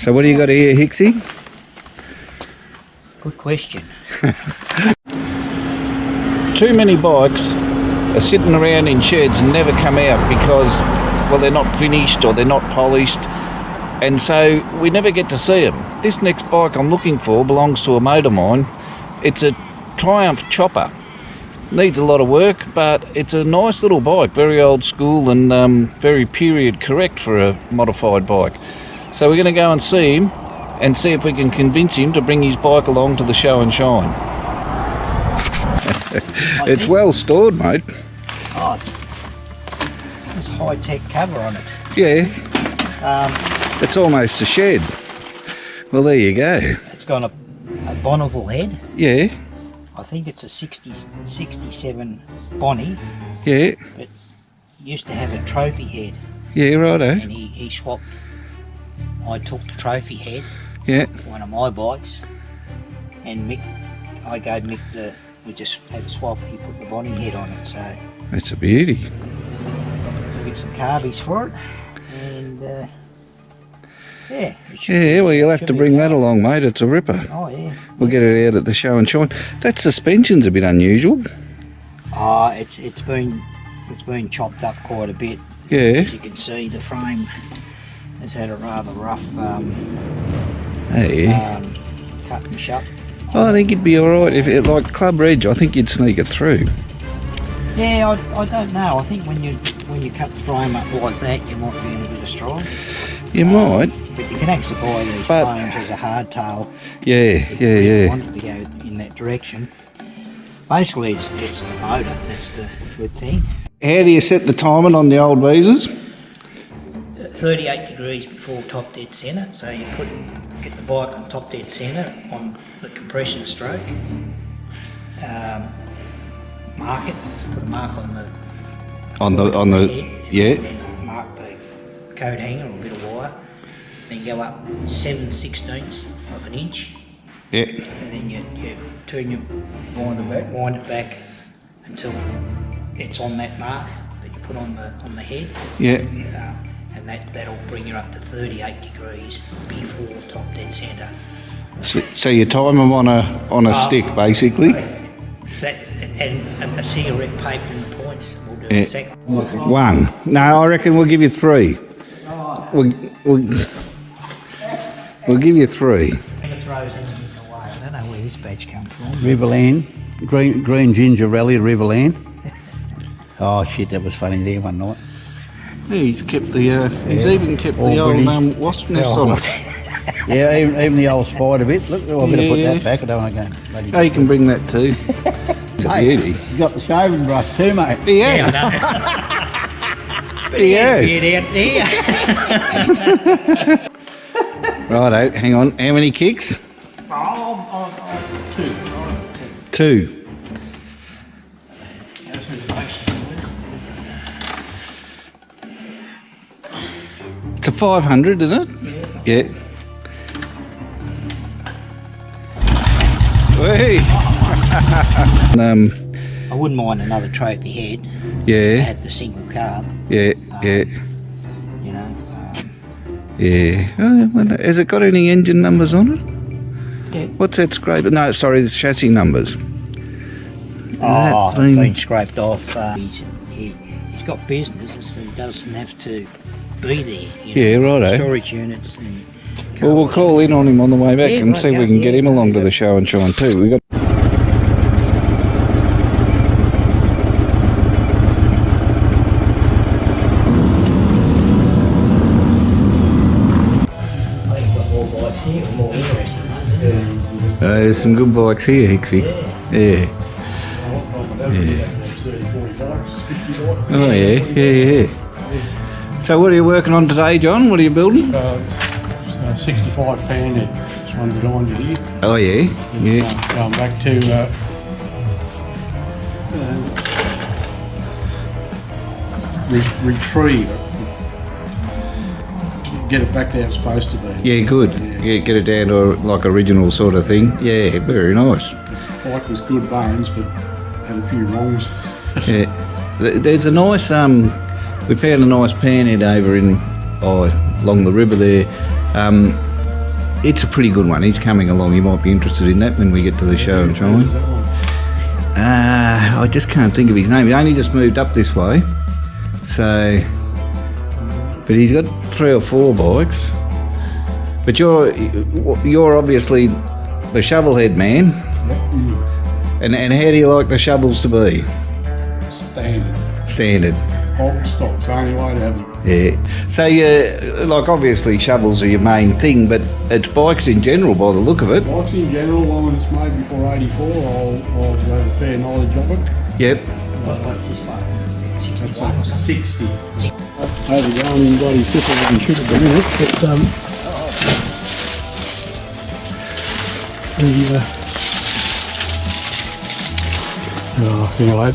So what do you got here, Hicksy? Good question. Too many bikes are sitting around in sheds and never come out because, well, they're not finished or they're not polished, and so we never get to see them. This next bike I'm looking for belongs to a mate of mine. It's a Triumph Chopper. Needs a lot of work, but it's a nice little bike, very old school and very period correct for a modified bike. So we're going to go and see him and see if we can convince him to bring his bike along to the show and shine. It's well stored, mate. Oh, it's high-tech cover on it. Yeah. It's almost a shed. Well, there you go. It's got a Bonneville head. Yeah. I think it's a 67 Bonnie. Yeah. But used to have a trophy head. Yeah, righto. And he swapped. I took the trophy head. Yeah. One of my bikes. And Mick, I gave Mick we just had a swap. He put the Bonnie head on it, so. It's a beauty. We'll get some carbies for it. And yeah. Yeah, well, you'll have to bring that along, mate. It's a ripper. Oh, yeah. We'll get it out at the show and shine. That suspension's a bit unusual. Oh, it's been chopped up quite a bit. Yeah. As you can see, the frame has had a rather rough cut and shut. Oh, I think it'd be alright if it, like Club Reg, I think you'd sneak it through. Yeah, I don't know. I think when you cut the frame up like that, you might be in a bit of strife. You might. But you can actually buy these frames as a hardtail. Yeah, if yeah. you wanted to go in that direction. Basically, it's the motor. That's the good thing. How do you set the timing on the old visors? 38 degrees before top dead centre. So you get the bike on top dead centre on the compression stroke. Mark it. Put a mark on the head, yeah. And mark the coat hanger or a bit of wire. Then go up 7/16 of an inch. Yeah. And then you turn your wind it back until it's on that mark that you put on the head. Yeah. And that'll bring you up to 38 degrees before top dead centre. So you time them on a stick, basically. That and a cigarette paper in the points will do exactly. One. No, I reckon we'll give you three. We'll give you three. Throws anything away. I don't know where this badge come from. Riverland, Green Ginger Rally at Riverland. Oh shit, that was funny there one night. Yeah, he's kept the. He's even kept the old wasp nest on it. Yeah, even the old spider bit. Look, I better put that back. I don't want to go. Bloody Oh, you can bring that too. It's a beauty. He's got the shaving brush too, mate. He has. He has. Get out there. Righto, hang on. How many kicks? Two. It's a 500, isn't it? Yeah. Hey. I wouldn't mind another trophy head. Yeah. Had the single carb. Yeah. Yeah. You know. Yeah. Oh, well, has it got any engine numbers on it? Yeah. What's that scraper? No, sorry, the chassis numbers. It's been scraped off. He's got business, so he doesn't have to be there. You know, righto. Storage units. And Well, we'll call in on him on the way back and see if we can get him along to the show and shine too. We got. There's some good bikes here, Hicksy. Yeah. Oh yeah. So what are you working on today, John? What are you building? 65 fan head. This one behind you here. Oh yeah. Going back to retrieve it. Get it back there it's supposed to be. Yeah, good. Yeah, get it down to like original sort of thing. Yeah, very nice. The bike was good bones, but had a few wrongs. Yeah. There's a nice we found a nice panhead over along the river there. it's a pretty good one. He's coming along. You might be interested in that when we get to the show and shine. I just can't think of his name. He only just moved up this way. So, but he's got 3 or 4 bikes. But you're obviously the shovelhead man. And how do you like the shovels to be? Standard. Old stock's the only way to have them. Yeah. So, like obviously shovels are your main thing, but it's bikes in general by the look of it. Bikes in general, one was made before 84, I'll have a fair knowledge of it. Yep. What's this one? That's 61 or something? 60. Overgrown in bloody sickle and shit at the minute, but I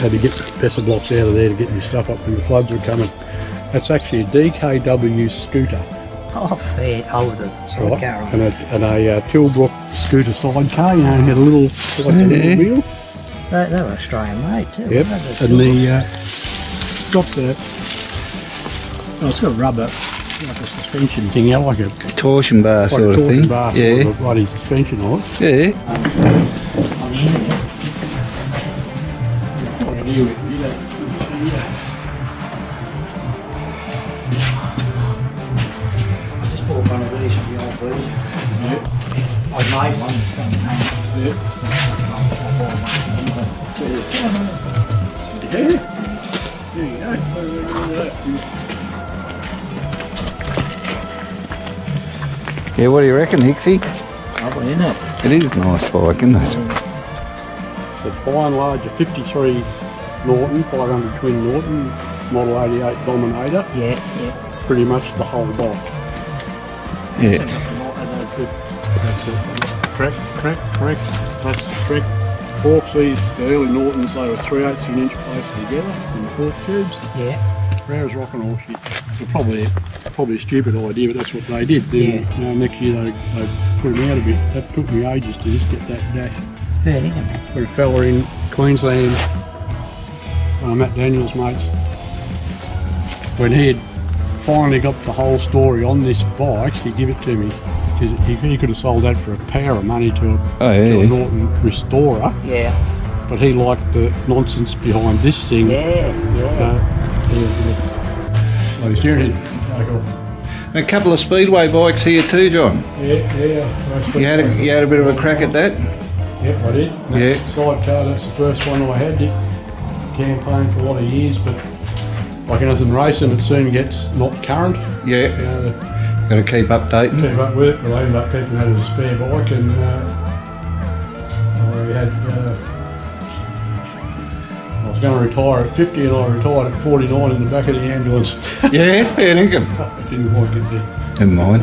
had to get Besser blocks out of there to get my stuff up when the floods were coming. That's actually a DKW scooter, Oh, fair. Oh, the right? sidecar on And it. a Tilbrook scooter sidecar, you know, had a little, like a little wheel. They were Australian made too. Yep, weren't they? and got the, it's got a rubber, like a suspension thing, yeah, like a Torsion bar like sort a of torsion thing. bar Yeah. with a bloody suspension on it. Yeah. On the end of it. I just bought one of these from the old version. I made one. Yeah, what do you reckon, Hicksy? Lovely, isn't it? It is a nice bike, isn't it? But by and large, a 53 Norton, 500 twin Norton, Model 88 Dominator, Yeah, pretty much the whole bike. Yeah. That's it. Correct. That's correct. Forks, these, the early Nortons, they were 3/8 of an inch placed together in the fork tubes. yeah. Rare as rock and all shit. Well, probably a stupid idea, but that's what they did. Then, Yeah. you know, next year they put them out a bit. That took me ages to just get that dash. Fair dinkum. Got a fella in Queensland, Matt Daniels' mates, when he had finally got the whole story on this bike, he gave it to me. Because he could have sold that for a power of money to Oh, a yeah. Norton Restorer, Yeah. but he liked the nonsense behind this thing. Yeah. Like steering. A couple of speedway bikes here too, John. Yeah. You had a bit of a crack at that? Yep, I did. Yeah. Sidecar, that's the first one I had. Did campaign for a lot of years, but like anything racing, it soon gets not current. Yeah. You know, Got to keep updating. keep up with it, but I ended up keeping that as a spare bike, and I was going to retire at 50, and I retired at 49 in the back of the ambulance. Yeah, fair dinkum. I didn't quite get there. Never mind.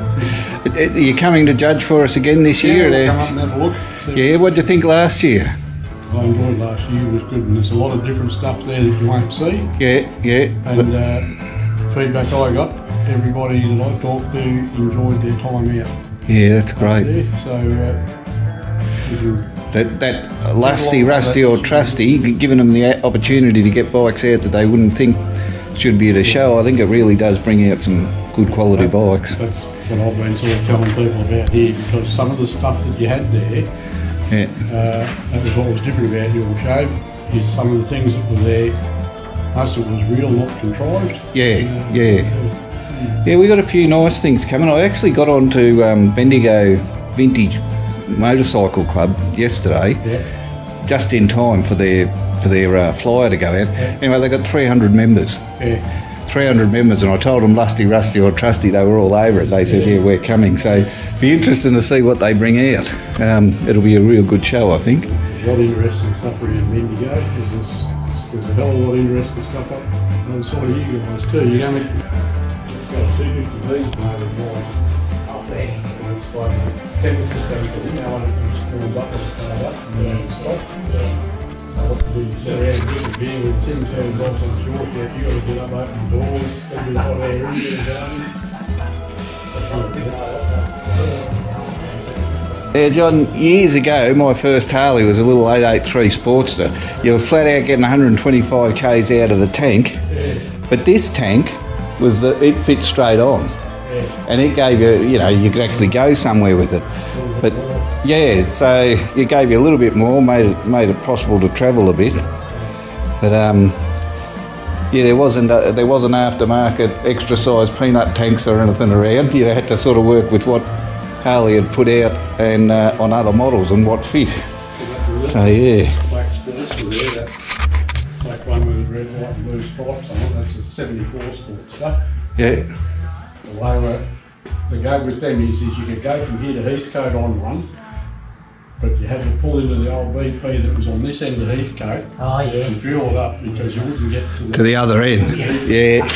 You're coming to judge for us again this year? We'll come up and have a look. See. Yeah, what do you think last year? I enjoyed last year, it was good, and there's a lot of different stuff there that you won't see. Yeah. And feedback I got, everybody that I talked to enjoyed their time out Yeah, that's great. there. So you can- That lusty, rusty or trusty, giving them the opportunity to get bikes out that they wouldn't think should be at a show, I think it really does bring out some good quality bikes. that's what I've been sort of telling people about here, because some of the stuff that you had there, Yeah. that was what was different about your show, is some of the things that were there, most of it was real, not contrived. Yeah, we got a few nice things coming. I actually got onto Bendigo Vintage Motorcycle Club yesterday, Yeah. just in time for their flyer to go out. Anyway, they got 300 members. Yeah. 300 members, and I told them lusty, rusty or trusty, they were all over it. They said, yeah, we're coming. So be interesting to see what they bring out. It'll be a real good show, I think. A lot of interesting stuff around Bendigo, because there's a hell of a lot of interesting stuff up on the side of you guys too. You're going to got 250 these at the moment, boys. Up there. And it's like 10% you know, when it's pulled up, it's started up, and then it's stopped. What to do, you sit around and get the beer with the thing, so it's also on short yet, you got to get up, open the doors, every hot air in, get it Yeah, John, years ago, my first Harley was a little 883 Sportster. You were flat out getting 125 k's out of the tank, but this tank it fit straight on. and it gave you, you know, you could actually go somewhere with it. But yeah, so it gave you a little bit more, made it possible to travel a bit. But yeah, there wasn't aftermarket extra size peanut tanks or anything around. You had to sort of work with what Harley had put out and on other models and what fit. So yeah. Black Sports were there, that black one with red, white and blue stripes on it, that's a 74 Sport stuff. Yeah. The way the go with them is you could go from here to Heathcote on one, but you had to pull into the old BP that was on this end of Heathcote Oh, yeah. and drill it up because you wouldn't get To the other end. Yeah.